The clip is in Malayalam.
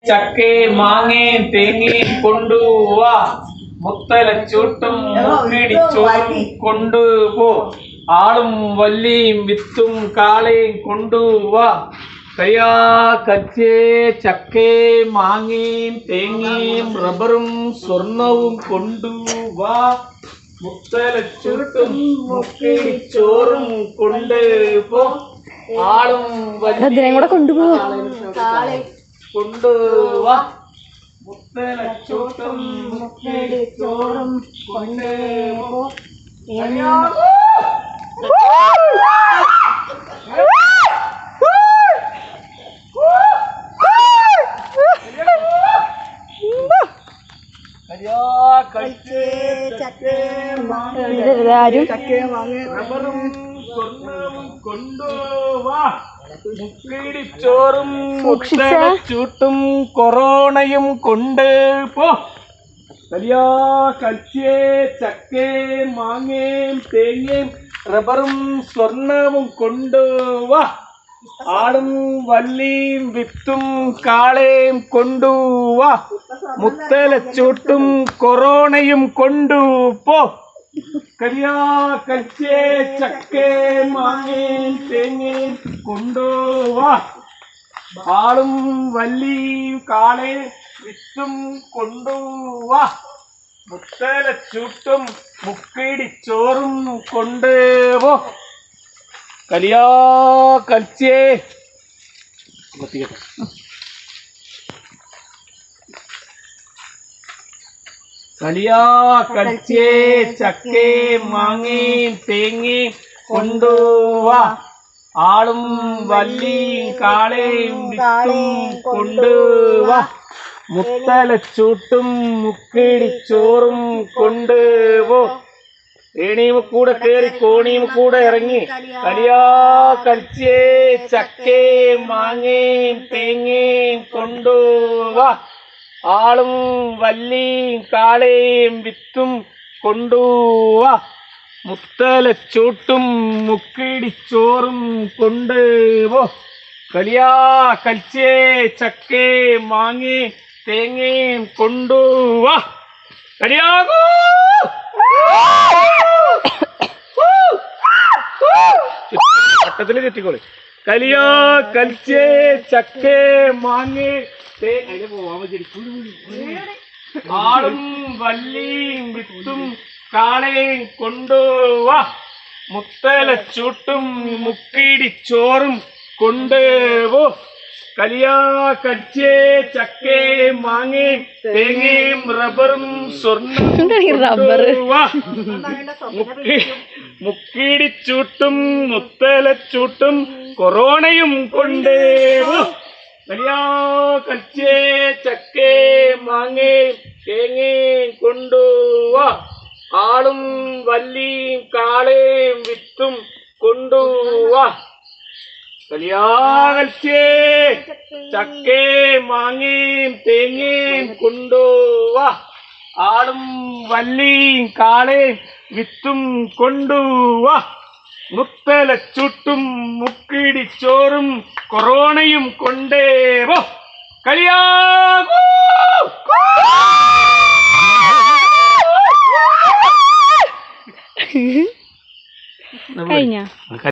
ചക്കയും മാങ്ങയും തേങ്ങയും കൊണ്ടുവാ, മുത്തലച്ചൂട്ടും മുക്കിടിച്ചോറും കൊണ്ടുപോ, ആളും വല്ലിയും വിത്തും കാളയും കൊണ്ടുവാ. കയ്യാ കച്ചേ ചക്കയും മാങ്ങയും തേങ്ങയും റബ്ബറും സ്വർണവും കൊണ്ടുവാ, മുത്തലച്ചൂട്ടും മുക്കിടിച്ചോറും കൊണ്ടുപോ, ആളും വല്ലിയും കൂടെ കൊണ്ടുപോവാ, മുത്തലച്ചൂട്ടും മുക്കിടിച്ചോറും കൊണ്ടുപോ. മുക്കിടിച്ചോറും മുത്തലച്ചൂട്ടും കൊറോണയും കൊണ്ട് പോ. കലിയാ കൽച്ചേ ചക്കയും മാങ്ങയും തേങ്ങയും റബ്ബറും സ്വർണവും കൊണ്ടുവാ, ആടും വല്ലിയും വിത്തും കാളയും കൊണ്ടുവാ, മുത്തലച്ചൂട്ടും കൊറോണയും കൊണ്ടുപോ. കലിയാ കൽച്ചേ ചക്കയും മാങ്ങയും തേങ്ങയും കൊണ്ടുവാ, ആളും വല്ലിയും കാളയും വിത്തും കൊണ്ടുവാ, മുത്തലച്ചൂട്ടും മുക്കിടിച്ചോറും കൊണ്ടുപോ. കലിയാ കൽച്ചേ കലിയാ കൽച്ചേ ചക്കയും മാങ്ങയും തേങ്ങയും കൊണ്ടുവാ, ആളും വല്ലിയും കാളയും വിത്തും കൊണ്ടുവാ, മുത്തലച്ചൂട്ടും മുക്കിടിച്ചോറും കൊണ്ടുപോ. ഏണിയും കൂടെ കയറി കോണിയും കൂടെ ഇറങ്ങി. കലിയാ കൽച്ചേ ചക്കയും മാങ്ങയും തേങ്ങയും കൊണ്ടുവാ, ആളും വല്ലിയും കാളയും വിത്തും കൊണ്ടുവാ, മുത്തലച്ചൂട്ടും മുക്കിടിച്ചോറും കൊണ്ടുപോ. കലിയാ കൽച്ചേ ചക്കയും മാങ്ങയും തേങ്ങയും കൊണ്ടുവാ. കലിയാകൂ ചട്ടത്തില് ചെത്തിക്കോളി. കലിയാ കൽച്ചേ ചക്കേ മാങ്ങേ ആളും വല്ലിയും വിത്തും കാളയും കൊണ്ടുവാ, മുത്തലച്ചൂട്ടും മുക്കിടിച്ചോറും കൊണ്ടുപോ. കലിയാ കൽച്ചേ ചക്കയും മാങ്ങയും തേങ്ങയും റബ്ബറും സ്വർണ്ണവും കൊണ്ടുവാ, മുക്കിടിച്ചൂട്ടും മുത്തലച്ചൂട്ടും കൊറോണയും കൊണ്ടുപോ. കലിയാ കൽച്ചേ ചക്കയും മാങ്ങയും തേങ്ങയും കൊണ്ടുവാ, ആളും വല്ലിയും കാളയും വിത്തും കൊണ്ടുവാ. കലിയാ കൽച്ചേ ചക്കയും മാങ്ങയും തേങ്ങയും കൊണ്ടുവാ, ആളും വല്ലിയും കാളയും വിത്തും കൊണ്ടുവാ, മുത്തലച്ചൂട്ടും മുക്കിടിച്ചോറും കൊറോണയും കൊണ്ടുപോ. കലിയാ